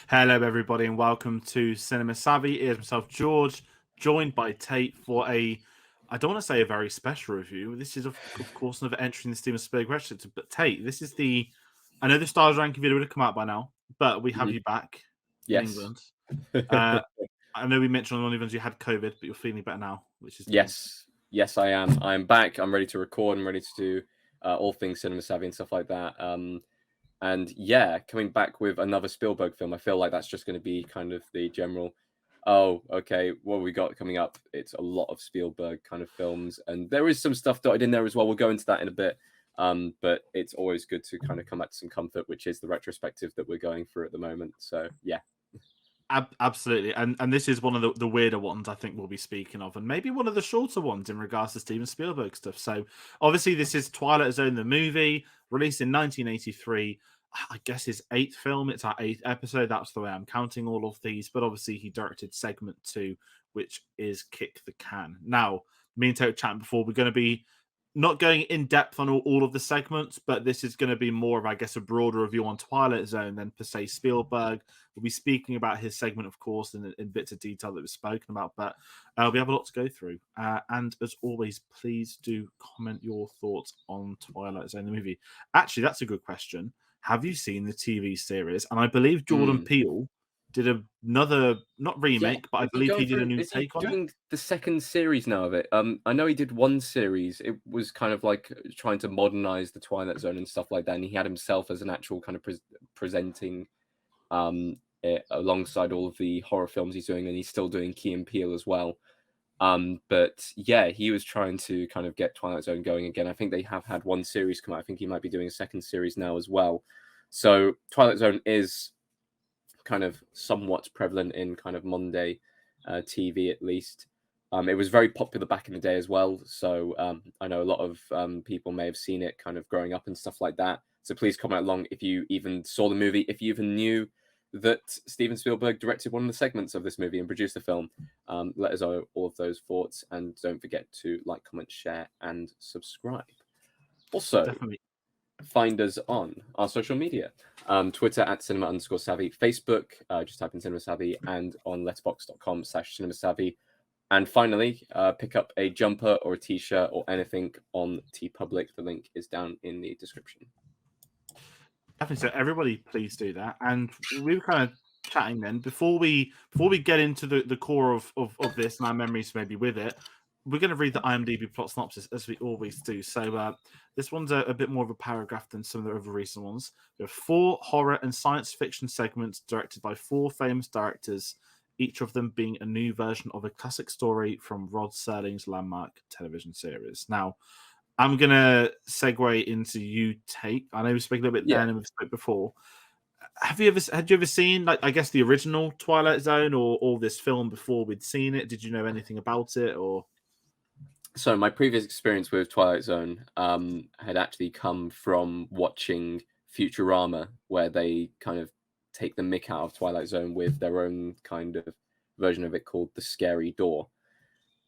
Hello, everybody, and welcome to Cinema Savvy. Here's myself, George, joined by Tate for I don't want to say a very special review. This is, of course, another entry in the Steven Spielberg Retrospective. But Tate, this is I know the Stars Ranking video would have come out by now, but we have Mhm. you back in Yes. England. Uh, I know we mentioned on one of the events you had COVID, but you're feeling better now, which is good. Yes. Yes, I am. I'm back. I'm ready to record. I'm ready to do all things cinema savvy and stuff like that. And yeah, coming back with another Spielberg film, I feel like that's just going to be kind of the general. Oh, okay. What have we got coming up? It's a lot of Spielberg kind of films, and there is some stuff dotted in there as well. We'll go into that in a bit. But it's always good to kind of come back to some comfort, which is the retrospective that we're going through at the moment. So yeah. Absolutely, and this is one of the weirder ones I think we'll be speaking of, and maybe one of the shorter ones in regards to Steven Spielberg stuff. So, obviously, this is Twilight Zone, the movie, released in 1983. I guess his eighth film. It's our eighth episode. That's the way I'm counting all of these. But obviously, he directed segment two, which is Kick the Can. Now, me and Tote chatting before, we're going to be not going in depth on all of the segments, but this is going to be more of, I guess, a broader review on Twilight Zone than per se Spielberg. We'll be speaking about his segment, of course, in bits of detail that was spoken about, but we have a lot to go through. And as always, please do comment your thoughts on Twilight Zone, the movie. Actually, that's a good question. Have you seen the TV series? And I believe Jordan Mm. Peele did another, not Yeah, remake, but I is he believe going he did a through? new Is he take on it. doing the second series now of it? I know he did one series. It was kind of like trying to modernize the Twilight Zone and stuff like that. And he had himself as an actual kind of presenting it alongside all of the horror films he's doing, and he's still doing Key and Peele as well. But yeah, he was trying to kind of get Twilight Zone going again. I think they have had one series come out. I think he might be doing a second series now as well. So Twilight Zone is kind of somewhat prevalent in kind of modern day TV, at least. It was very popular back in the day as well. So I know a lot of people may have seen it kind of growing up and stuff like that. So please comment along if you even saw the movie, if you even knew that Steven Spielberg directed one of the segments of this movie and produced the film. Let us know all of those thoughts, and don't forget to like, comment, share, and subscribe. Also, Definitely. find us on our social media. Twitter at cinema_savvy, Facebook, just type in cinema savvy, and on letterboxd.com/cinema savvy. And finally, pick up a jumper or a t-shirt or anything on TeePublic. The link is down in the description. Definitely. So everybody, please do that. And we were kind of chatting then before we get into the core of this and our memories maybe with it. We're going to read the IMDb plot synopsis as we always do. So this one's a bit more of a paragraph than some of the other recent ones. There are 4 horror and science fiction segments directed by 4 famous directors, each of them being a new version of a classic story from Rod Serling's landmark television series. Now, I'm gonna segue into you, Tate. I know we spoke a little bit Yeah. then and we've spoke before. Had you ever seen, like, I guess the original Twilight Zone or this film before we'd seen it? Did you know anything about it or? So my previous experience with Twilight Zone had actually come from watching Futurama, where they kind of take the mick out of Twilight Zone with their own kind of version of it called The Scary Door.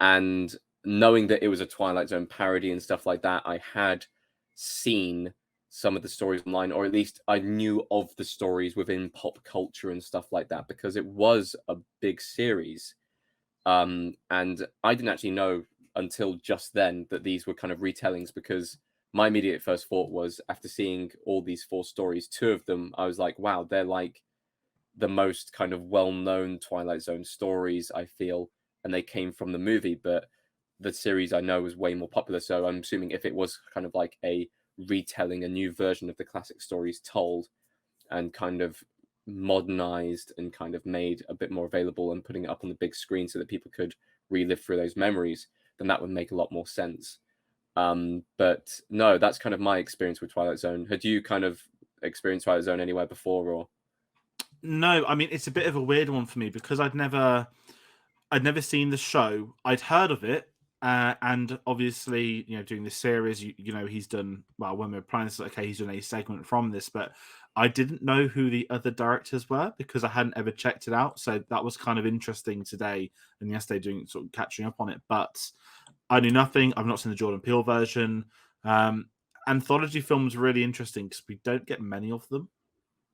And knowing that it was a Twilight Zone parody and stuff like that, I had seen some of the stories online, or at least I knew of the stories within pop culture and stuff like that, because it was a big series. And I didn't actually know until just then that these were kind of retellings, because my immediate first thought was, after seeing all these 4 stories, 2 of them, I was like, wow, they're like the most kind of well-known Twilight Zone stories, I feel, and they came from the movie, but the series I know was way more popular. So I'm assuming if it was kind of like a retelling, a new version of the classic stories told and kind of modernized and kind of made a bit more available and putting it up on the big screen so that people could relive through those memories, then that would make a lot more sense. But no, that's kind of my experience with Twilight Zone. Had you kind of experienced Twilight Zone anywhere before, or? No, I mean, it's a bit of a weird one for me because I'd never seen the show. I'd heard of it, and obviously, doing this series, he's done well. When we were planning this, okay, he's done a segment from this, but I didn't know who the other directors were because I hadn't ever checked it out. So that was kind of interesting today and yesterday, doing sort of catching up on it. But I knew nothing. I've not seen the Jordan Peele version. Anthology films are really interesting because we don't get many of them.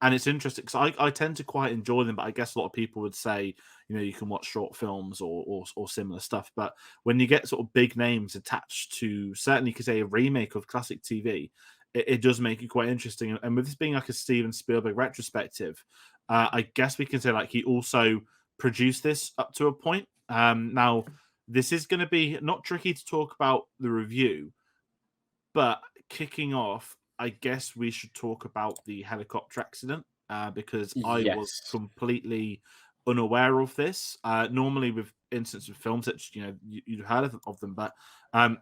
And it's interesting because I tend to quite enjoy them, but I guess a lot of people would say, you can watch short films or similar stuff. But when you get sort of big names attached to, certainly, because a remake of classic TV, it does make it quite interesting. And with this being like a Steven Spielberg retrospective, I guess we can say like he also produced this up to a point. Now, this is going to be not tricky to talk about the review, but kicking off, I guess we should talk about the helicopter accident because I was Yes. completely unaware of this. Normally, with instances of films that you'd heard of them, but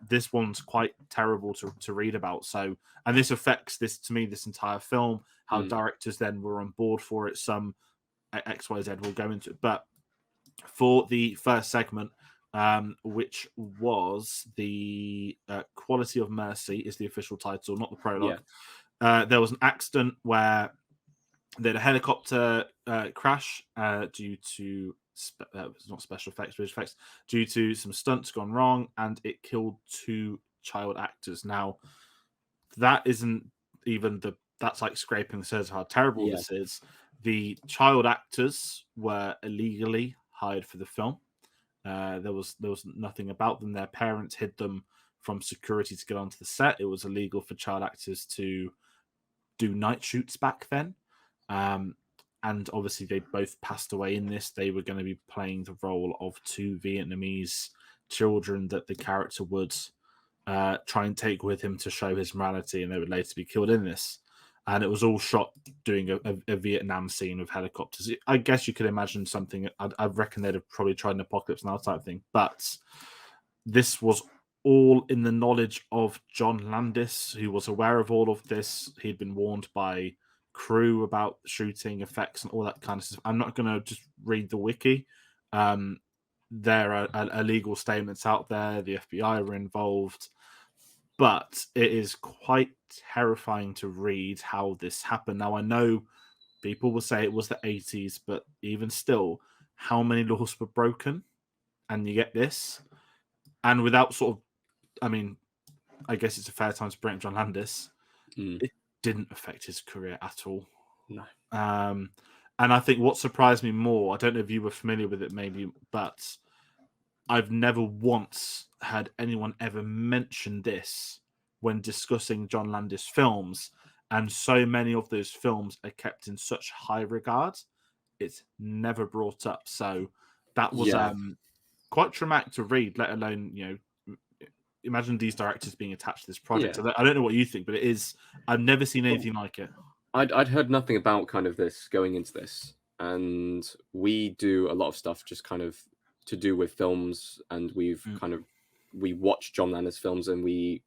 this one's quite terrible to read about. So, and this affects this entire film. How directors then were on board for it. Some XYZ will go into it, but for the first segment, which was the Quality of Mercy is the official title, not the prologue. Yeah. There was an accident where they had a helicopter crash due to not special effects, visual effects, due to some stunts gone wrong, and it killed 2 child actors. Now, that isn't even that's like scraping the surface of how terrible this is. The child actors were illegally hired for the film. There was nothing about them. Their parents hid them from security to get onto the set. It was illegal for child actors to do night shoots back then. And obviously they both passed away in this. They were going to be playing the role of 2 Vietnamese children that the character would try and take with him to show his morality, and they would later be killed in this. And it was all shot doing a Vietnam scene with helicopters. I guess you could imagine something. I reckon they'd have probably tried an Apocalypse Now type thing. But this was all in the knowledge of John Landis, who was aware of all of this. He'd been warned by crew about shooting effects and all that kind of stuff. I'm not going to just read the wiki. There are legal statements out there. The FBI were involved. But it is quite terrifying to read how this happened. Now, I know people will say it was the 80s, but even still, how many laws were broken? And you get this. And without I guess it's a fair time to bring up John Landis. It didn't affect his career at all. No. And I think what surprised me more, I don't know if you were familiar with it maybe, but I've never once had anyone ever mention this when discussing John Landis films, and so many of those films are kept in such high regard. It's never brought up. So that was quite traumatic to read, let alone, imagine these directors being attached to this project. Yeah. I don't know what you think, but it is, I've never seen anything like it. I'd heard nothing about kind of this going into this, and we do a lot of stuff just kind of to do with films, and we watch John Landis films, and we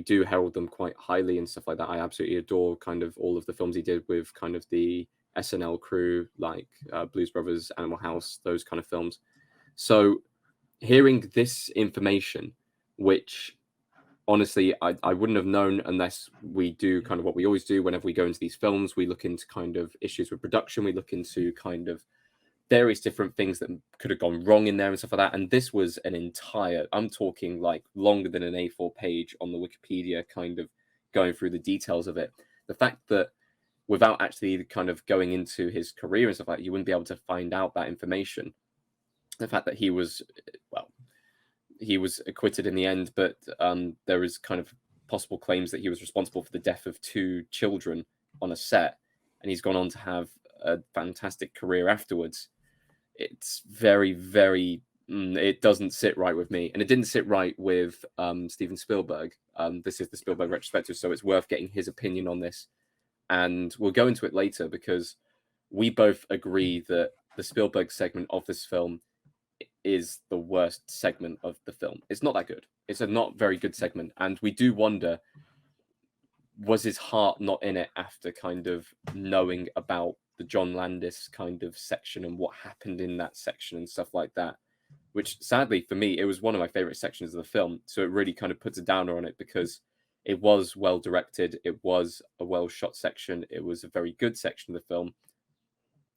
do herald them quite highly and stuff like that. I absolutely adore kind of all of the films he did with kind of the SNL crew, like Blues Brothers, Animal House, those kind of films. So hearing this information, which honestly I wouldn't have known unless we do kind of what we always do whenever we go into these films. We look into kind of issues with production. We look into kind of various different things that could have gone wrong in there and stuff like that. And this was an entire, I'm talking like longer than an A4 page on the Wikipedia, kind of going through the details of it. The fact that without actually kind of going into his career and stuff like that, you wouldn't be able to find out that information. The fact that he was acquitted in the end, but there is kind of possible claims that he was responsible for the death of 2 children on a set, and he's gone on to have a fantastic career afterwards. It's very, very, it doesn't sit right with me, and it didn't sit right with Steven Spielberg. This is the Spielberg Retrospective, so it's worth getting his opinion on this, and we'll go into it later because we both agree that the Spielberg segment of this film is the worst segment of the film. It's not that good. It's a not very good segment. And we do wonder, was his heart not in it after kind of knowing about the John Landis kind of section and what happened in that section and stuff like that? Which sadly for me, it was one of my favorite sections of the film. So it really kind of puts a downer on it because it was well directed. It was a well shot section. It was a very good section of the film.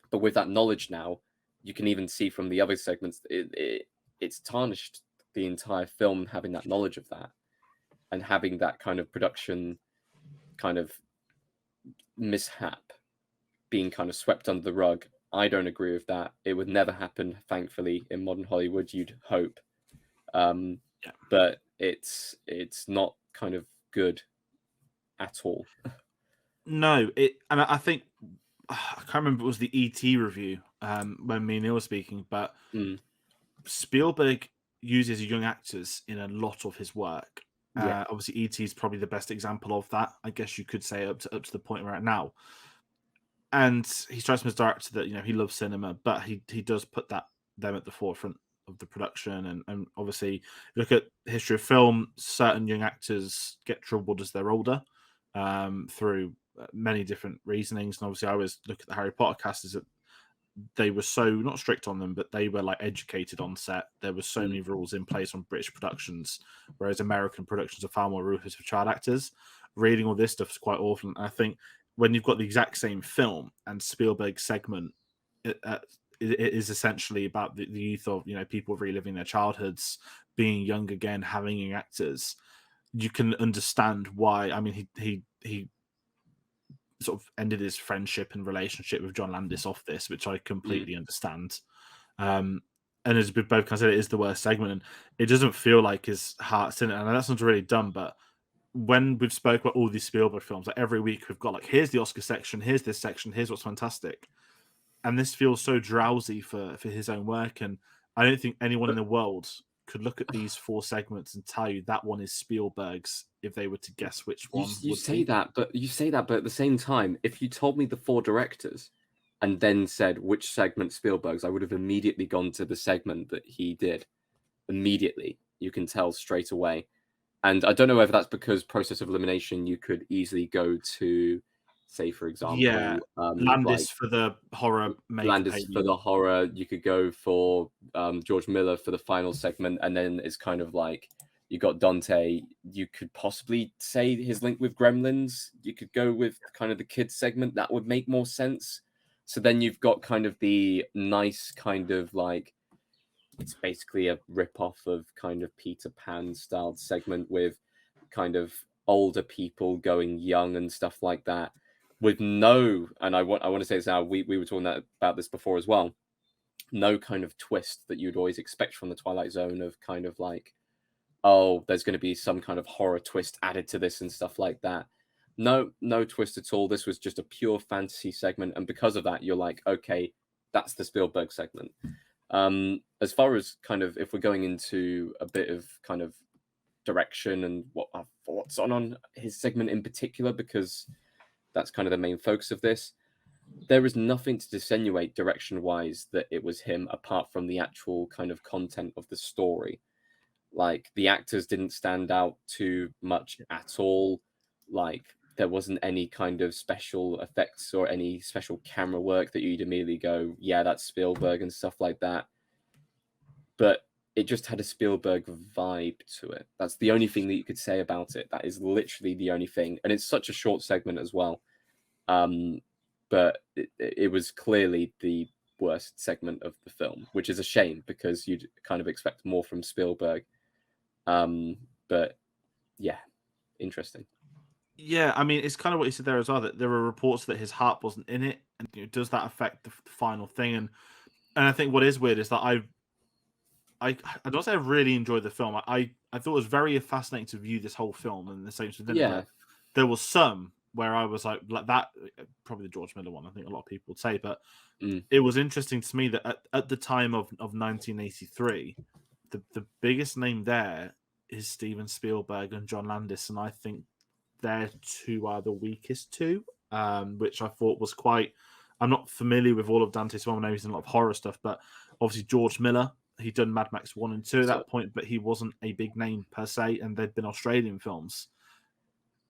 But with that knowledge now, you can even see from the other segments, it's tarnished the entire film having that knowledge of that and having that kind of production kind of mishap being kind of swept under the rug. I don't agree with that. It would never happen, thankfully, in modern Hollywood, you'd hope. But it's not kind of good at all. No, and I think I can't remember, it was the ET review when me and Neil were speaking, but Spielberg uses young actors in a lot of his work. Obviously, ET is probably the best example of that. I guess you could say up to the point we're at now. And he strikes me as a director that, you know, he loves cinema, but he does put them at the forefront of the production. And obviously, look at history of film, certain young actors get troubled as they're older through many different reasonings. And obviously, I always look at the Harry Potter cast as that they were so not strict on them, but they were like educated on set. There were so many rules in place on British productions, whereas American productions are far more ruthless for child actors. Reading all this stuff is quite awful. And I think when you've got the exact same film and Spielberg's segment, it is essentially about the youth of, you know, people reliving their childhoods, being young again, having young actors. You can understand why. I mean, he sort of ended his friendship and relationship with John Landis off this, which I completely understand. And as we both kind of said, it is the worst segment, and it doesn't feel like his heart's in it. And that sounds really dumb, but when we've spoke about all these Spielberg films, like every week we've got like, here's the Oscar section, here's this section, here's what's fantastic. And this feels so drowsy for his own work. And I don't think anyone in the world could look at these 4 segments and tell you that one is Spielberg's if they were to guess which one. You say that, but at the same time, if you told me the 4 directors and then said which segment Spielberg's, I would have immediately gone to the segment that he did. Immediately, you can tell straight away. And I don't know whether that's because process of elimination, you could easily go to, say, for example, Landis for the horror. Landis for the horror. You could go for George Miller for the final segment, and then it's kind of like you got Dante. You could possibly say his link with Gremlins. You could go with kind of the kids segment. That would make more sense. So then you've got kind of the nice kind of like, it's basically a rip-off of kind of Peter Pan styled segment with kind of older people going young and stuff like that, with no, and I want to say this now, we were talking about this before as well, no kind of twist that you'd always expect from the Twilight Zone of kind of like, oh, there's going to be some kind of horror twist added to this and stuff like that. No twist at all. This was just a pure fantasy segment, and because of that, you're like, okay, that's the Spielberg segment. As far as kind of, if we're going into a bit of kind of direction and what's on his segment in particular, because that's kind of the main focus of this, there is nothing to disseminate direction-wise that it was him, apart from the actual kind of content of the story. Like, the actors didn't stand out too much at all. Like, there wasn't any kind of special effects or any special camera work that you'd immediately go, yeah, that's Spielberg and stuff like that. But it just had a Spielberg vibe to it. That's the only thing that you could say about it. That is literally the only thing. And it's such a short segment as well. But it was clearly the worst segment of the film, which is a shame because you'd kind of expect more from Spielberg. But yeah, interesting. Yeah, I mean, it's kind of what you said there as well, that there were reports that his heart wasn't in it. And you know, does that affect the final thing? And I think what is weird is that I don't say I really enjoyed the film. I thought it was very fascinating to view this whole film in the same sense. Yeah. There was some where I was like that, probably the George Miller one, I think a lot of people would say, but it was interesting to me that at the time of 1983, the biggest name there is Steven Spielberg and John Landis, and I think their 2 are the weakest 2, which I thought was quite. I'm not familiar with all of Dante's film. I know he's in a lot of horror stuff, but obviously George Miller, he'd done Mad Max 1 and 2 at that point, but he wasn't a big name per se, and they'd been Australian films.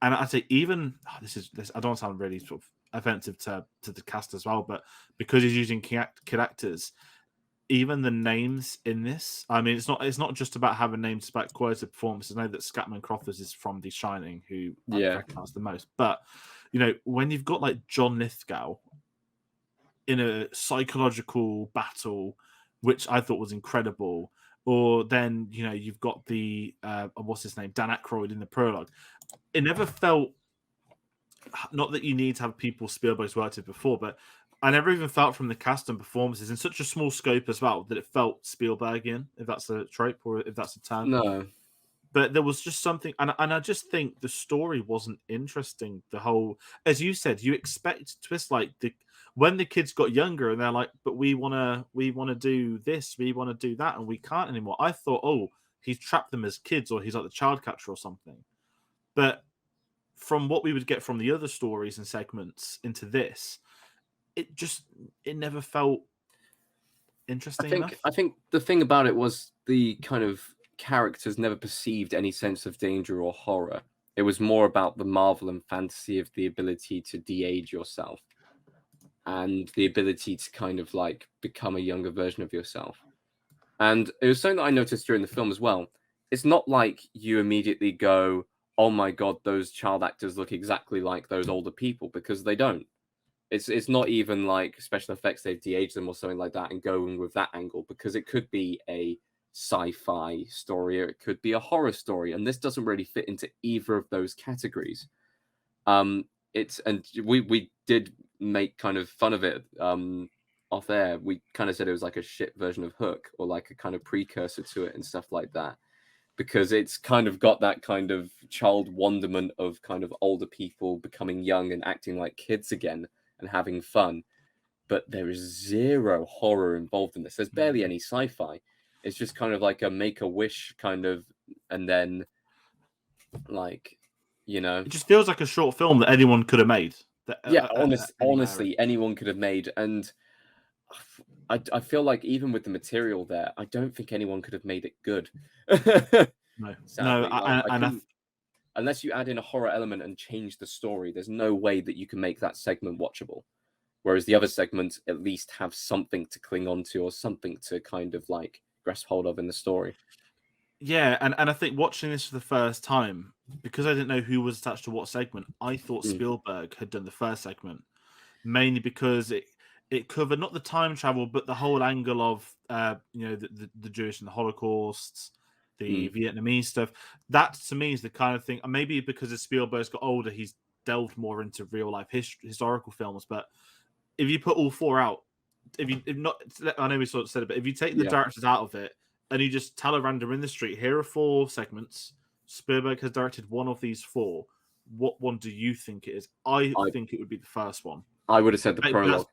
And I'd say even this I don't sound really sort of offensive to the cast as well, but because he's using kid actors, even the names in this, I mean, it's not just about having names, it's about quality of performances. I know that Scatman Crothers is from The Shining, who I recognize the most, but you know, when you've got like John Lithgow in a psychological battle, which I thought was incredible, or then you know you've got the what's his name, Dan Aykroyd in the Prologue. It never felt not that you need to have people Spielberg's worked with before, but I never even felt from the cast and performances in such a small scope as well that it felt Spielbergian, if that's a trope or if that's a term. No. But there was just something, and I just think the story wasn't interesting. The whole, as you said, you expect twists like when the kids got younger and they're like, but we wanna do this, we want to do that, and we can't anymore. I thought, oh, he's trapped them as kids, or he's like the child catcher or something. But from what we would get from the other stories and segments into this, it never felt interesting enough. I think the thing about it was the kind of characters never perceived any sense of danger or horror. It was more about the marvel and fantasy of the ability to de-age yourself and the ability to kind of like become a younger version of yourself. And it was something that I noticed during the film as well. It's not like you immediately go, oh my God, those child actors look exactly like those older people, because they don't. It's not even like special effects, they've de-aged them or something like that and going with that angle, because it could be a sci-fi story or it could be a horror story, and this doesn't really fit into either of those categories. It's, and we did make kind of fun of it off air. We kind of said it was like a shit version of Hook, or like a kind of precursor to it and stuff like that, because it's kind of got that kind of child wonderment of kind of older people becoming young and acting like kids again and having fun. But there is zero horror involved in this. There's barely any sci-fi. It's just kind of like a Make-A-Wish kind of, and then like, you know, it just feels like a short film that anyone could have made. Yeah, honestly, anyone could have made. And I feel like even with the material there, I don't think anyone could have made it good. No, Sadly, no, unless you add in a horror element and change the story, there's no way that you can make that segment watchable. Whereas the other segments at least have something to cling on to, or something to kind of like grasp hold of in the story. Yeah, and I think watching this for the first time, because I didn't know who was attached to what segment, I thought Spielberg had done the first segment, mainly because it covered not the time travel, but the whole angle of the Jewish and the Holocaust, the Vietnamese stuff. That to me is the kind of thing. And maybe because as Spielberg's got older, he's delved more into real life historical films. But if you put all four out, if not, I know we sort of said it, but if you take the directors out of it and you just tell a random in the street, here are 4 segments, Spielberg has directed one of these 4. What one do you think it is? I think it would be the first one. I would have said the prologue.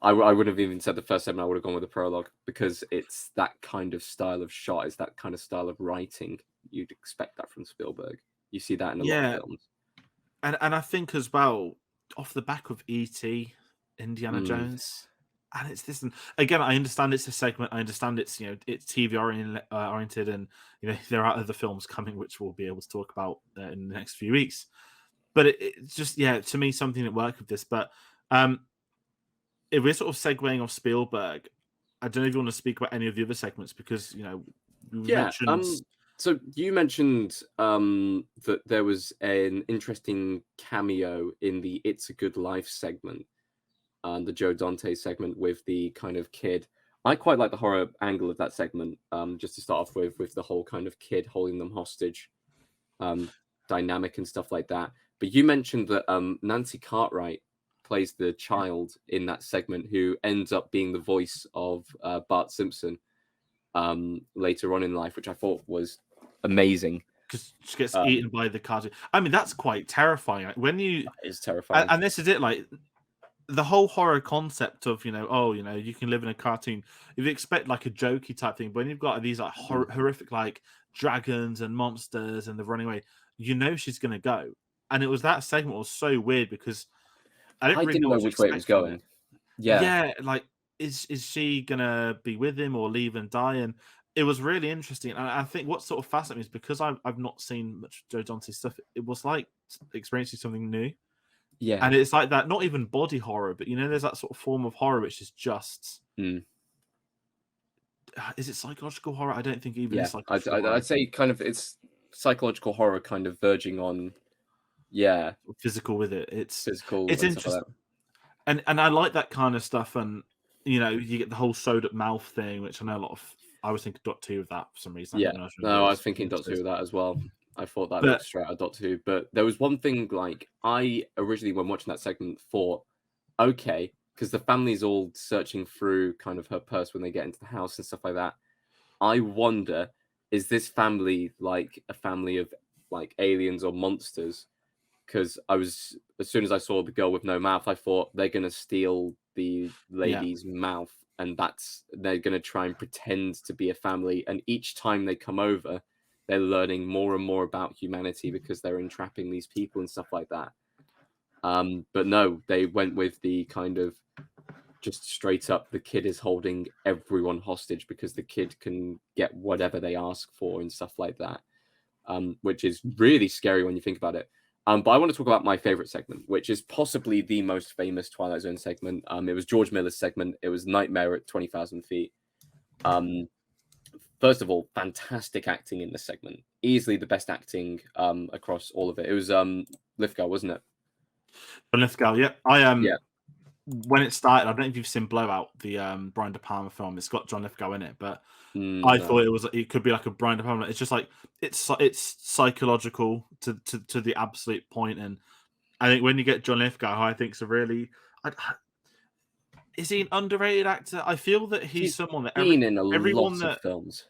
I wouldn't have even said the first segment. I would have gone with the prologue, because it's that kind of style of shot. It's that kind of style of writing. You'd expect that from Spielberg. You see that in a lot of films. And I think as well, off the back of E.T., Indiana Jones, and it's this. And again, I understand it's a segment. I understand it's it's TV oriented, and there are other films coming which we'll be able to talk about in the next few weeks. But it's just to me something that worked with this. But if we're sort of segueing off Spielberg, I don't know if you want to speak about any of the other segments, because mentioned. So you mentioned that there was an interesting cameo in the "It's a Good Life" segment, the Joe Dante segment with the kind of kid. I quite like the horror angle of that segment, just to start off with the whole kind of kid holding them hostage dynamic and stuff like that. But you mentioned that Nancy Cartwright plays the child in that segment, who ends up being the voice of Bart Simpson later on in life, which I thought was amazing. Because she gets eaten by the cartoon. I mean, that's quite terrifying. When you, it's terrifying. And this is it, like the whole horror concept of you can live in a cartoon. If you expect like a jokey type thing, but when you've got these like horrific like dragons and monsters and they're running away, she's gonna go. And it was that segment was so weird because I didn't know which way it was going. Yeah, like is she gonna be with him or leave and die? And it was really interesting. And I think what sort of fascinated me is because I've not seen much Joe Dante stuff. It was like experiencing something new. Yeah, and it's like that, not even body horror, but there's that sort of form of horror which is just. Is it psychological horror? I don't think even. Yeah, I'd say kind of it's psychological horror, kind of verging on. Yeah, physical with it. It's physical. It's interesting, like and I like that kind of stuff. And you get the whole sewed up mouth thing, which I know a lot of. I was thinking Doctor Who with that for some reason. Yeah, I was thinking Doctor Who with that as well. I thought that But looked straight out of Doctor Who. But there was one thing, like, I originally, when watching that segment, thought, okay, because the family's all searching through kind of her purse when they get into the house and stuff like that. I wonder, is this family like a family of like aliens or monsters? Because as soon as I saw the girl with no mouth, I thought they're gonna steal the lady's mouth, and they're gonna try and pretend to be a family. And each time they come over, they're learning more and more about humanity because they're entrapping these people and stuff like that. But no, they went with the kind of just straight up, the kid is holding everyone hostage because the kid can get whatever they ask for and stuff like that, which is really scary when you think about it. But I want to talk about my favorite segment, which is possibly the most famous Twilight Zone segment. It was George Miller's segment. It was Nightmare at 20,000 Feet. First of all, fantastic acting in this segment. Easily the best acting across all of it. It was Lithgow, wasn't it? Lithgow, yeah. I Yeah. When it started, I don't know if you've seen Blowout, the Brian De Palma film. It's got John Lithgow in it, but I No. thought it could be like a Brian De Palma. It's just like it's psychological to the absolute point, and I think when you get John Lithgow, who I think's a really is he an underrated actor? I feel that he's someone that been in a everyone lot of that films.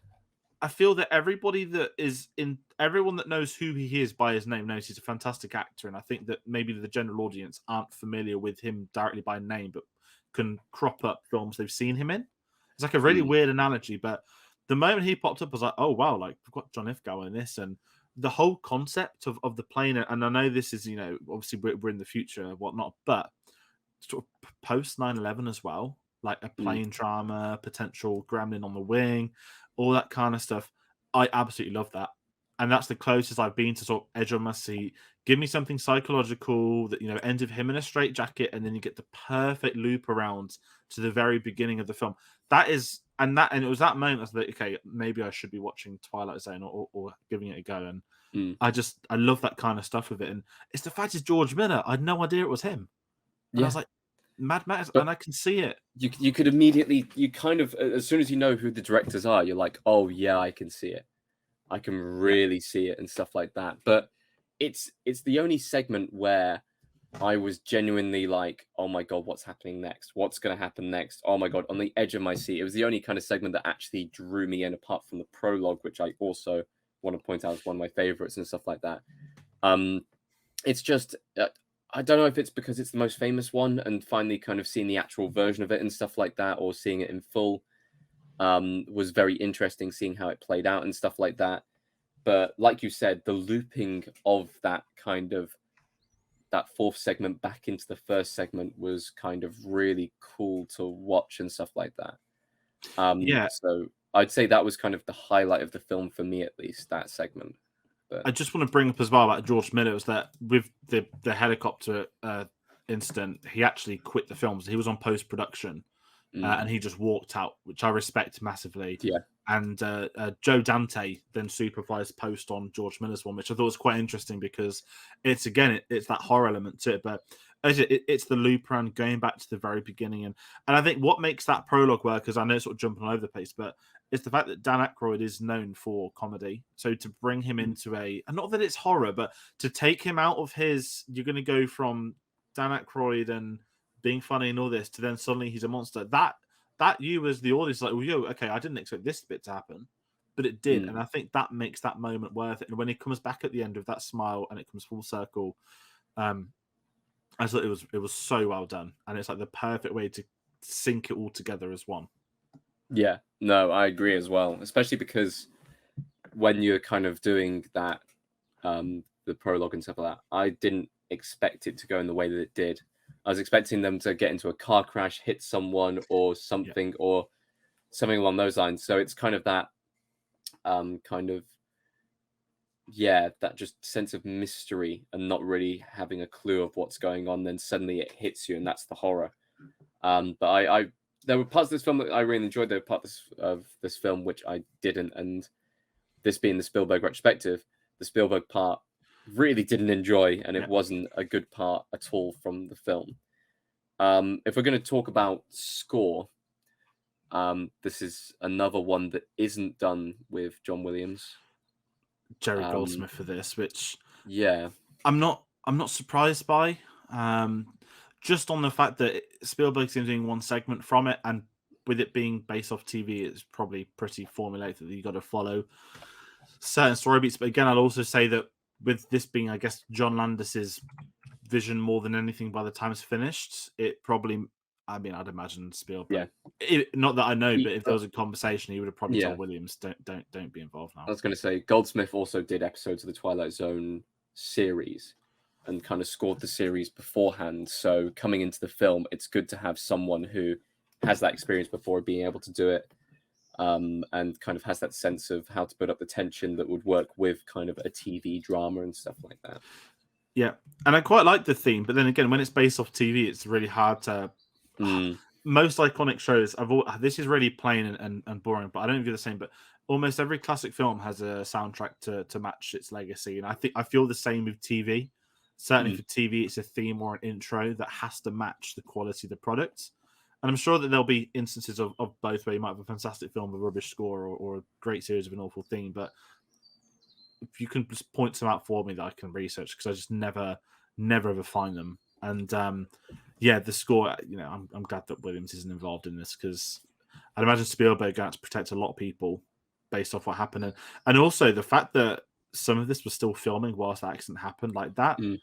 I feel that everyone that knows who he is by his name knows he's a fantastic actor, and I think that maybe the general audience aren't familiar with him directly by name, but can crop up films they've seen him in. It's like a really weird analogy, but the moment he popped up, I was like, oh wow, like we've got John Lithgow in this, and the whole concept of the plane. And I know this is, obviously we're in the future and whatnot, but sort of post 9/11 as well, like a plane drama, potential gremlin on the wing, all that kind of stuff. I absolutely love that. And that's the closest I've been to sort of edge on my seat. Give me something psychological that, ends with him in a straight jacket, and then you get the perfect loop around to the very beginning of the film. That is, and it was that moment I was like, okay, maybe I should be watching Twilight Zone or giving it a go. And I love that kind of stuff with it. And it's the fact it's George Miller. I had no idea it was him. And I was like, Mad Max, But and I can see it. you could immediately, you kind of, as soon as you know who the directors are, you're like, oh yeah, I can see it. I can really see it and stuff like that. But it's the only segment where I was genuinely like, oh my God, what's happening next? What's going to happen next? Oh my God, on the edge of my seat. It was the only kind of segment that actually drew me in, apart from the prologue, which I also want to point out as one of my favorites and stuff like that. It's just, I don't know if it's because it's the most famous one and finally kind of seeing the actual version of it and stuff like that, or seeing it in full was very interesting, seeing how it played out and stuff like that. But like you said, the looping of that fourth segment back into the first segment was kind of really cool to watch and stuff like that. So I'd say that was kind of the highlight of the film for me, at least, that segment. But I just want to bring up as well about George Miller was that with the helicopter incident, he actually quit the film. So he was on post production and he just walked out, which I respect massively. Yeah. And Joe Dante then supervised post on George Miller's one, which I thought was quite interesting because it's that horror element to it, but it's the loop around going back to the very beginning, and I think what makes that prologue work, because I know it's sort of jumping all over the place, but it's the fact that Dan Aykroyd is known for comedy. So to bring him into and not that it's horror, but to take him out of you're going to go from Dan Aykroyd and being funny and all this to then suddenly he's a monster. That you as the audience like, well, okay, I didn't expect this bit to happen, but it did, and I think that makes that moment worth it. And when he comes back at the end with that smile and it comes full circle, I thought it was so well done, and it's like the perfect way to sync it all together as one. Yeah, no, I agree as well, especially because when you're kind of doing that, the prologue and stuff like that, I didn't expect it to go in the way that it did. I was expecting them to get into a car crash, hit someone or something, or something along those lines. So it's kind of that that just sense of mystery and not really having a clue of what's going on. Then suddenly it hits you, and that's the horror. But there were parts of this film that I really enjoyed. There were parts of this film which I didn't, and this being the Spielberg retrospective, the Spielberg part really didn't enjoy, and it wasn't a good part at all from the film. If we're going to talk about score, this is another one that isn't done with John Williams. Jerry Um, Goldsmith for this, which yeah, I'm not surprised by. Just on the fact that Spielberg's doing one segment from it, and with it being based off TV, it's probably pretty formulated that you got to follow certain story beats. But again, I'll also say that with this being, I guess, John Landis's vision more than anything, by the time it's finished, it probably. I mean, I'd imagine yeah. Spielberg. Not that I know, He, but if there was a conversation, he would have probably yeah, told Williams, "Don't be involved I now." was going to say Goldsmith also did episodes of the Twilight Zone series and kind of scored the series beforehand. So coming into the film, it's good to have someone who has that experience before being able to do it, and kind of has that sense of how to put up the tension that would work with kind of a TV drama and stuff like that. Yeah, and I quite like the theme, but then again, when it's based off TV, it's really hard to. Mm, Most iconic shows, this is really plain and boring, but I don't feel the same. But almost every classic film has a soundtrack to match its legacy, and I feel the same with TV. Certainly mm, for TV, it's a theme or an intro that has to match the quality of the product. And I'm sure that there'll be instances of both where you might have a fantastic film with a rubbish score or a great series of an awful theme. But if you can just point some out for me that I can research, because I just never ever find them. And yeah, the score, I'm glad that Williams isn't involved in this, because I'd imagine Spielberg got to protect a lot of people based off what happened. And also the fact that some of this was still filming whilst the accident happened, like that, mm.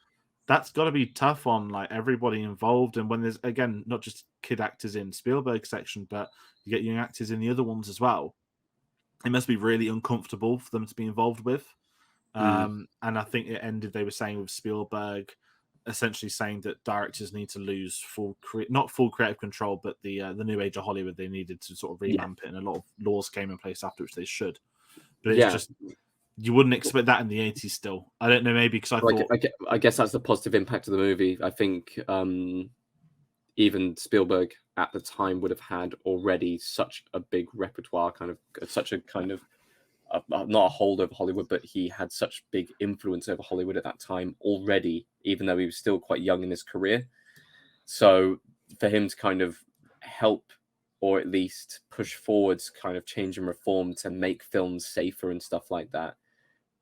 that's got to be tough on like everybody involved. And when there's, again, not just kid actors in Spielberg section, but you get young actors in the other ones as well, it must be really uncomfortable for them to be involved with. Mm. And I think it ended, they were saying, with Spielberg essentially saying that directors need to lose not full creative control, but the new age of Hollywood, they needed to sort of Yeah, revamp it, and a lot of laws came in place after, which they should. But it's yeah. just, you wouldn't expect that in the 80s still. I don't know, maybe because I thought, I guess that's the positive impact of the movie. I think even Spielberg at the time would have had already such a big repertoire, kind of such a kind of not a hold over Hollywood, but he had such big influence over Hollywood at that time already, even though he was still quite young in his career. So for him to kind of help, or at least push forwards kind of change and reform to make films safer and stuff like that,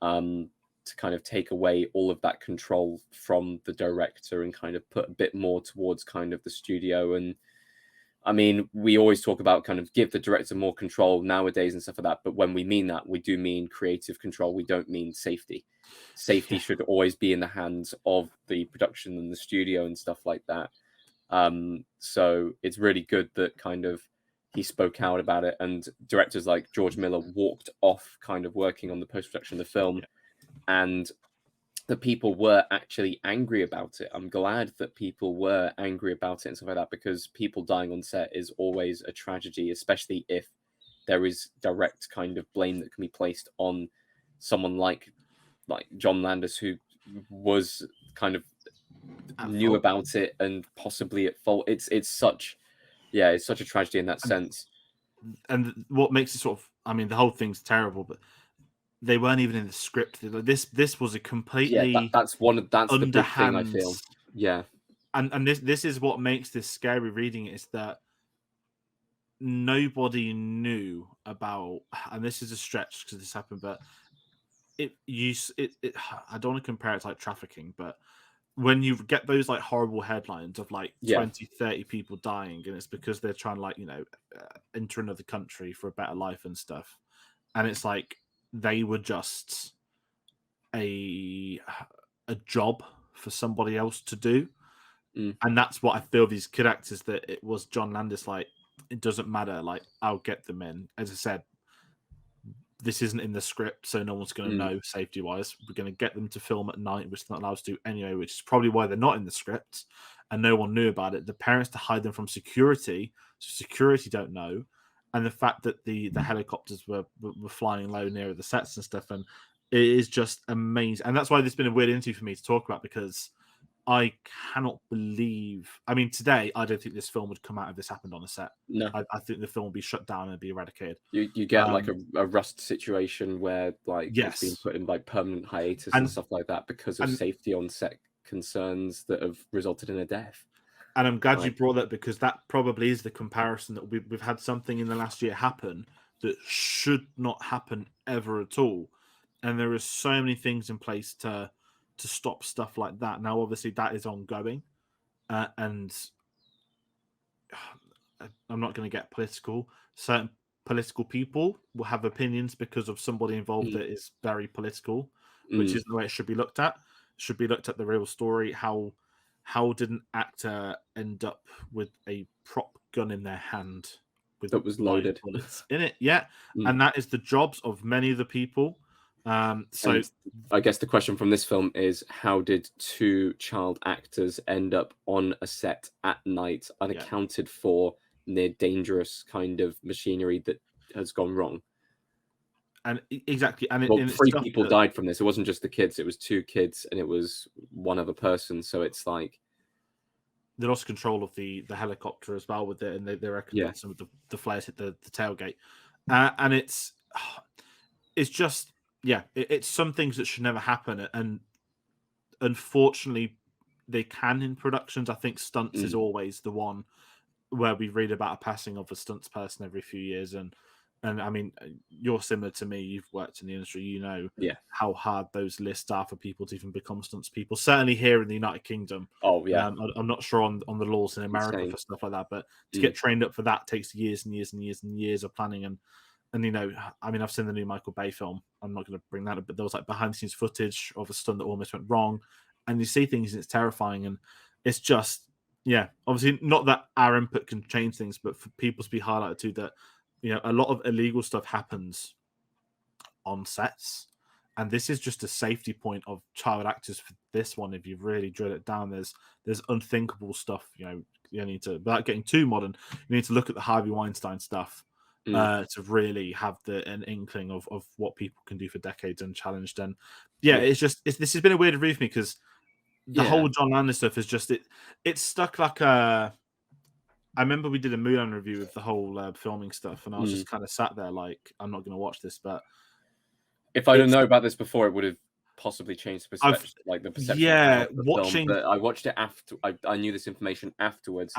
to kind of take away all of that control from the director and kind of put a bit more towards kind of the studio. And I mean, we always talk about kind of give the director more control nowadays and stuff like that. But when we mean that, we do mean creative control. We don't mean safety. Safety yeah, should always be in the hands of the production and the studio and stuff like that. So it's really good that kind of he spoke out about it, and directors like George Miller walked off kind of working on the post-production of the film, yeah. and that people were actually angry about it. I'm glad that people were angry about it and stuff like that, because people dying on set is always a tragedy, especially if there is direct kind of blame that can be placed on someone like John Landis, who was kind of knew about it and possibly at fault. It's such a tragedy in that sense. And what makes it sort of, I mean, the whole thing's terrible, but they weren't even in the script. This was a Yeah, completely that's the big thing I underhand, feel. Yeah. and this is what makes this scary reading it, is that nobody knew about, and this is a stretch because this happened, but I don't want to compare it to like trafficking, but when you get those like horrible headlines of like Yeah. 20, 30 people dying, and it's because they're trying to like, enter another country for a better life and stuff, and it's like they were just a job for somebody else to do. Mm, And that's what I feel, these kid actors, that it was John Landis, like, it doesn't matter, like, I'll get them in. As I said, this isn't in the script, so no one's going to mm, know safety wise. We're going to get them to film at night, which they're not allowed to do anyway, which is probably why they're not in the script and no one knew about it. The parents to hide them from security, so security don't know. And the fact that the helicopters were flying low near the sets and stuff, and it is just amazing. And that's why this has been a weird interview for me to talk about, because I cannot believe. I mean, today I don't think this film would come out if this happened on a set. no. I think the film would be shut down and be eradicated. You get like a Rust situation where like it's been Yes, put in like permanent hiatus and and stuff like that because of and safety on set concerns that have resulted in a death. and I'm glad you Like, brought that, because that probably is the comparison, that we've had something in the last year happen that should not happen ever at all. and there are so many things in place to stop stuff like that. Now, obviously, that is ongoing, and I'm not going to get political. Certain political people will have opinions because of somebody involved that is very political, which isn't the way it should be looked at. It should be looked at the real story. How did an actor end up with a prop gun in their hand with that was live loaded bullets in it? Yeah, and that is the jobs of many of the people. So and I guess the question from this film is, how did two child actors end up on a set at night, unaccounted for, near dangerous kind of machinery that has gone wrong? And exactly, and well, 3 people died from this. It wasn't just the kids; it was 2 kids, and it was one other person. So it's like they lost control of the helicopter as well with it, and they reckon that some of the flares hit the tailgate, and it's just it's some things that should never happen, and unfortunately they can in productions. I think stunts is always the one where we read about a passing of a stunts person every few years, and I mean, you're similar to me. You've worked in the industry. You know how hard those lists are for people to even become stunts people. Certainly here in the United Kingdom. Oh yeah, I'm not sure on the laws in America for stuff like that, but to get trained up for that takes years and years and years and years of planning. And you know, I mean, I've seen the new Michael Bay film. I'm not going to bring that up, but there was like behind the scenes footage of a stunt that almost went wrong, and you see things and it's terrifying. And it's just obviously not that our input can change things, but for people to be highlighted too that. You know, a lot of illegal stuff happens on sets, and this is just a safety point of child actors for this one. If you really drill it down, there's unthinkable stuff. You know, you need to, without getting too modern, you need to look at the Harvey Weinstein stuff to really have an inkling of what people can do for decades unchallenged. And it's just this has been a weird review for me because the whole John Landis stuff is just it's stuck like a. I remember we did a Mulan review of the whole filming stuff, and I was just kind of sat there like, I'm not going to watch this. But if I didn't know about this before, it would have possibly changed the perception, the perception of the watching. Film, but I watched it after. I knew this information afterwards.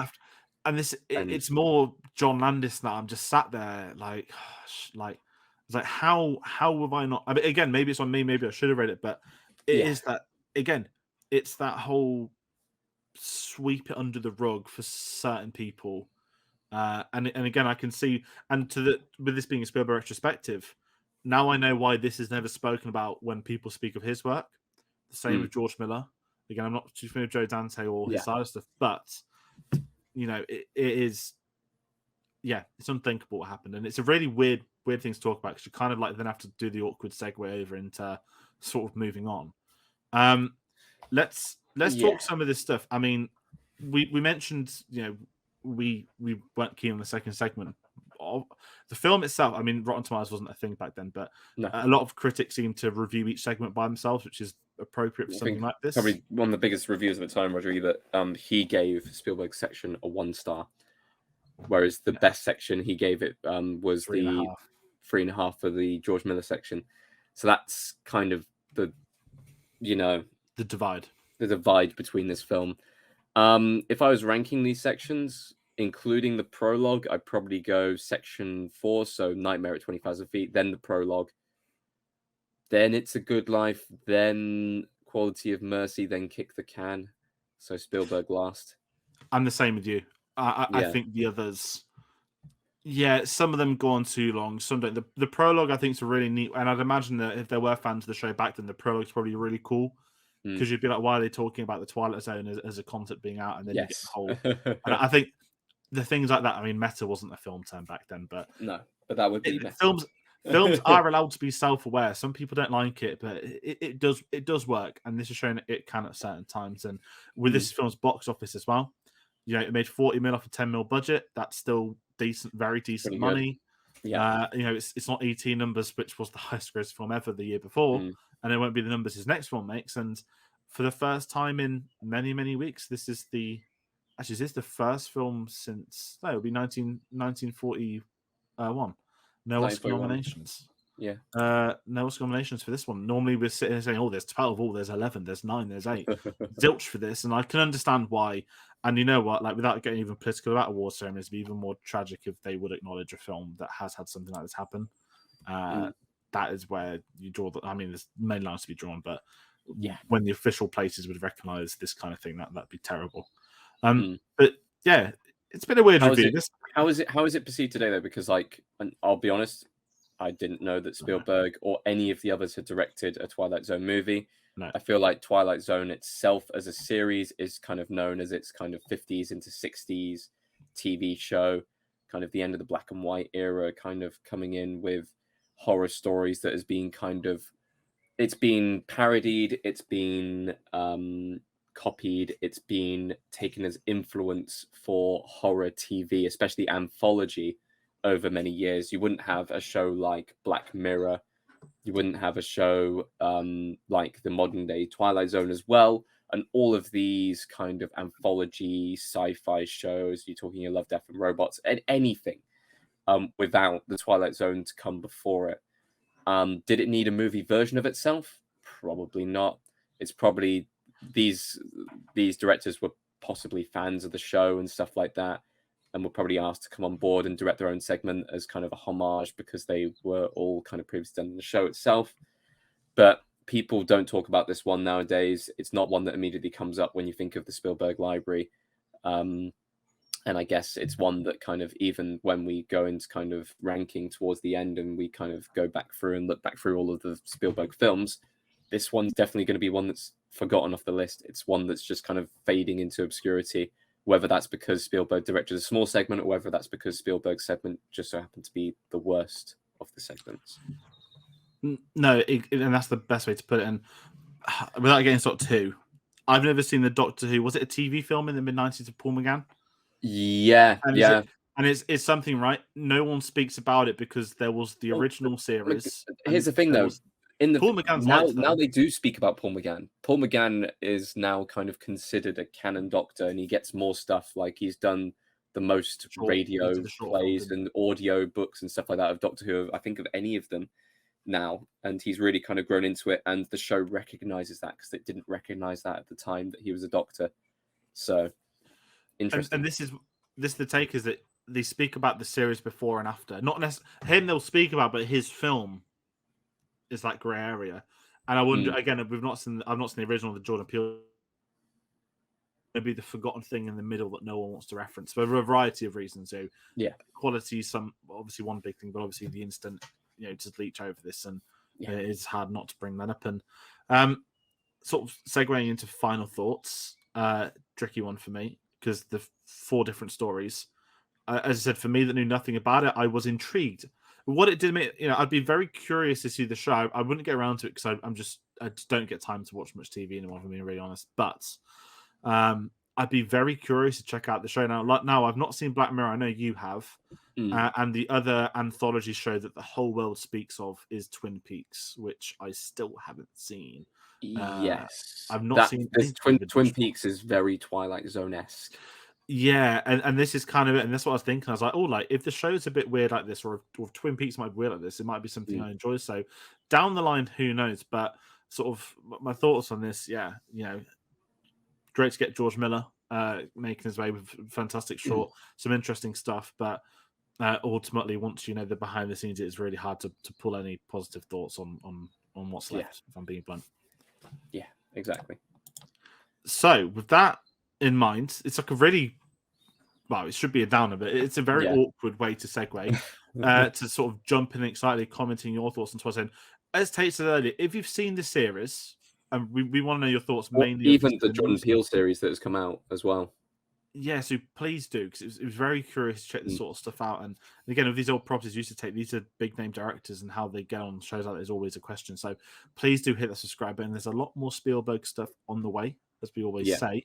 And it's more John Landis now. I'm just sat there like it's like how have I not? I mean, again, maybe it's on me. Maybe I should have read it, but it is that again. It's that whole sweep it under the rug for certain people, and again, I can see, and with this being a Spielberg retrospective, now I know why this is never spoken about when people speak of his work. The same with George Miller. Again, I'm not too familiar with Joe Dante or his side of stuff, but you know, it is, it's unthinkable what happened, and it's a really weird thing to talk about because you kind of like then have to do the awkward segue over into sort of moving on. Let's talk some of this stuff. I mean, we mentioned, you know, we weren't keen on the second segment. The film itself, I mean, Rotten Tomatoes wasn't a thing back then, but a lot of critics seem to review each segment by themselves, which is appropriate for something like this. Probably one of the biggest reviews of the time, Roger Ebert, he gave Spielberg's section a 1 star, whereas the best section he gave it was 3.5 for the George Miller section. So that's kind of the divide between this film. If I was ranking these sections, including the prologue, I'd probably go section 4, so Nightmare at 20,000 Feet, then the prologue, then It's a Good Life, then Quality of Mercy, then Kick the Can. So Spielberg last. I'm the same with you. I think the others, some of them go on too long. Some don't. The prologue, I think, is a really neat, and I'd imagine that if there were fans of the show back then, the prologue's probably really cool. Because you'd be like, why are they talking about the Twilight Zone as a concept being out? And then you get the whole. And I think the things like that. I mean, Meta wasn't a film term back then, but but that would be films. Films are allowed to be self-aware. Some people don't like it, but it does work, and this is showing that it can at certain times. And with this film's box office as well, you know, it made 40 mil off a 10 mil budget. That's still decent, very decent money. Yeah, you know, it's not ET numbers, which was the highest gross film ever the year before, and it won't be the numbers his next film makes. And for the first time in many weeks, this is the first film since it'll be 1941. No Oscar nominations. No Oscar nominations for this one. Normally we're sitting here saying, oh, there's 12, oh, there's 11, there's 9, there's 8. Zilch for this, and I can understand why. And you know what? Like, without getting even political about award ceremonies, it'd be even more tragic if they would acknowledge a film that has had something like this happen. that is where you draw the. I mean, there's many lines to be drawn, but Yeah. when the official places would recognize this kind of thing, that'd be terrible. Mm. But yeah, it's been a weird review. How is it perceived today though? Because like, and I'll be honest, I didn't know that Spielberg or any of the others had directed a Twilight Zone movie. No. I feel like Twilight Zone itself as a series is kind of known as its kind of 50s into 60s TV show, kind of the end of the black and white era, kind of coming in with horror stories that has been kind of, it's been parodied, it's been copied, it's been taken as influence for horror TV, especially Anthology, over many years. You wouldn't have a show like Black Mirror, you wouldn't have a show like the modern day Twilight Zone as well, and all of these kind of anthology sci-fi shows. You're talking your Love, Death and Robots, and anything without the Twilight Zone to come before it. Did it need a movie version of itself? Probably not. It's probably these directors were possibly fans of the show and stuff like that, and were probably asked to come on board and direct their own segment as kind of a homage because they were all kind of previously done in the show itself. But people don't talk about this one nowadays. It's not one that immediately comes up when you think of the Spielberg library. And I guess it's one that kind of, even when we go into kind of ranking towards the end and we kind of go back through and look back through all of the Spielberg films, this one's definitely going to be one that's forgotten off the list. It's one that's just kind of fading into obscurity, whether that's because Spielberg directed a small segment or whether that's because Spielberg's segment just so happened to be the worst of the segments. No, and that's the best way to put it. And without getting sort of too, I've never seen the Doctor Who. Was it a TV film in the mid-90s of Paul McGann? Yeah, and it's something, right? No one speaks about it because there was the original series. Here's the thing, though. Paul McGann's now they do speak about Paul McGann. Paul McGann is now kind of considered a canon Doctor, and he gets more stuff. Like he's done the most radio plays and audio books and stuff like that of Doctor Who, I think, of any of them now. And he's really kind of grown into it, and the show recognizes that because it didn't recognize that at the time that he was a Doctor. So interesting. And this is the take, is that they speak about the series before and after. Not necessarily him they'll speak about, but his film is that grey area. And I wonder again, I've not seen the original, the Jordan Peele. Maybe the forgotten thing in the middle that no one wants to reference for a variety of reasons. So quality is obviously one big thing, but obviously the instant just leech over this, and it is hard not to bring that up. And sort of segueing into final thoughts, tricky one for me because the 4 different stories. As I said, for me that knew nothing about it, I was intrigued. What it did make, I'd be very curious to see the show. I wouldn't get around to it because I just don't get time to watch much TV anymore, if I'm being really honest. But I'd be very curious to check out the show. Now I've not seen Black Mirror. I know you have. And the other anthology show that the whole world speaks of is Twin Peaks, which I still haven't seen. Yes. I've not seen this. Twin Peaks is very Twilight Zone-esque. Yeah, and this is kind of it, and that's what I was thinking. I was like, if the show's a bit weird like this, or if Twin Peaks might be weird like this, it might be something I enjoy. So down the line, who knows? But sort of my thoughts on this, great to get George Miller making his way with fantastic short, some interesting stuff. But ultimately, once you know the behind the scenes, it's really hard to pull any positive thoughts on what's left, if I'm being blunt. Yeah, exactly. So with that in mind, it's like it should be a downer, but it's a very awkward way to segue to sort of jump in excitedly commenting your thoughts on Twilight Zone. As Tayte said earlier, if you've seen the series, and we want to know your thoughts, mainly even the Jordan Peele series that has come out as well. Yeah, so please do, because it was very curious to check this sort of stuff out. And again, with these old properties used to take, these are big name directors, and how they get on shows like that is always a question. So please do hit the subscribe button. There's a lot more Spielberg stuff on the way, as we always say.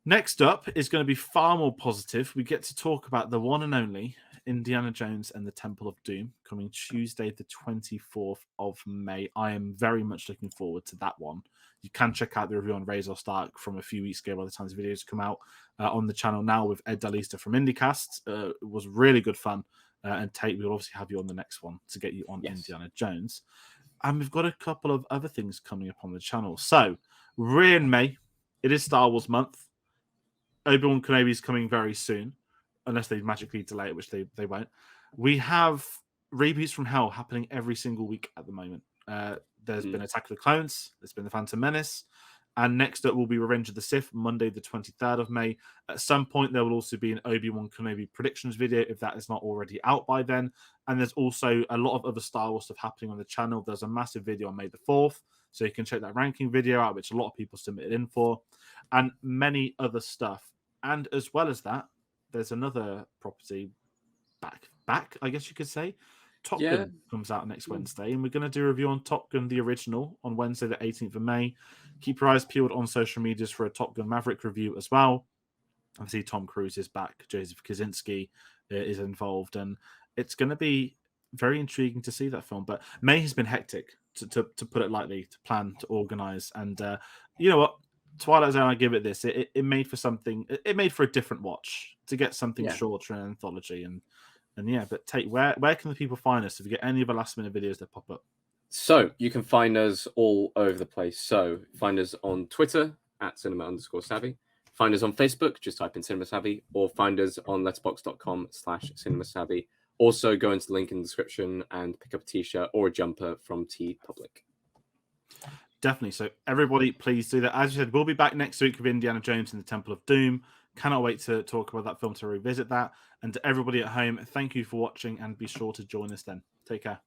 Next up is going to be far more positive. We get to talk about the one and only Indiana Jones and the Temple of Doom, coming Tuesday, the 24th of May. I am very much looking forward to that one. You can check out the review on Razor Stark from a few weeks ago by the time the videos come out on the channel now with Ed Dalista from IndieCast. It was really good fun. And Tayte, we'll obviously have you on the next one to get you on Indiana Jones. And we've got a couple of other things coming up on the channel. So, we're in May. It is Star Wars month. Obi-Wan Kenobi is coming very soon, unless they magically delay it, which they won't. We have reboots from hell happening every single week at the moment. There's been Attack of the Clones, there's been The Phantom Menace, and next up will be Revenge of the Sith, Monday the 23rd of May. At some point, there will also be an Obi-Wan Kenobi predictions video, if that is not already out by then. And there's also a lot of other Star Wars stuff happening on the channel. There's a massive video on May the 4th, so you can check that ranking video out, which a lot of people submitted in for, and many other stuff. And as well as that, there's another property back, I guess you could say. Top Gun comes out next Wednesday, and we're going to do a review on Top Gun, the original, on Wednesday, the 18th of May. Keep your eyes peeled on social medias for a Top Gun Maverick review as well. Obviously, Tom Cruise is back. Joseph Kosinski is involved, and it's going to be very intriguing to see that film. But May has been hectic, to put it lightly, to plan, to organize. And you know what? Twilight Zone, I give it this. It made for something. It made for a different watch, to get something shorter, an anthology. And yeah, but Tate, where can the people find us if you get any of the last minute videos that pop up? So you can find us all over the place. So find us on Twitter at cinema_savvy. Find us on Facebook, just type in Cinema Savvy, or find us on letterboxd.com/Cinema Savvy. Also go into the link in the description and pick up a t-shirt or a jumper from TeePublic. Definitely. So everybody, please do that. As you said, we'll be back next week with Indiana Jones and the Temple of Doom. Cannot wait to talk about that film, to revisit that. And to everybody at home, thank you for watching, and be sure to join us then. Take care.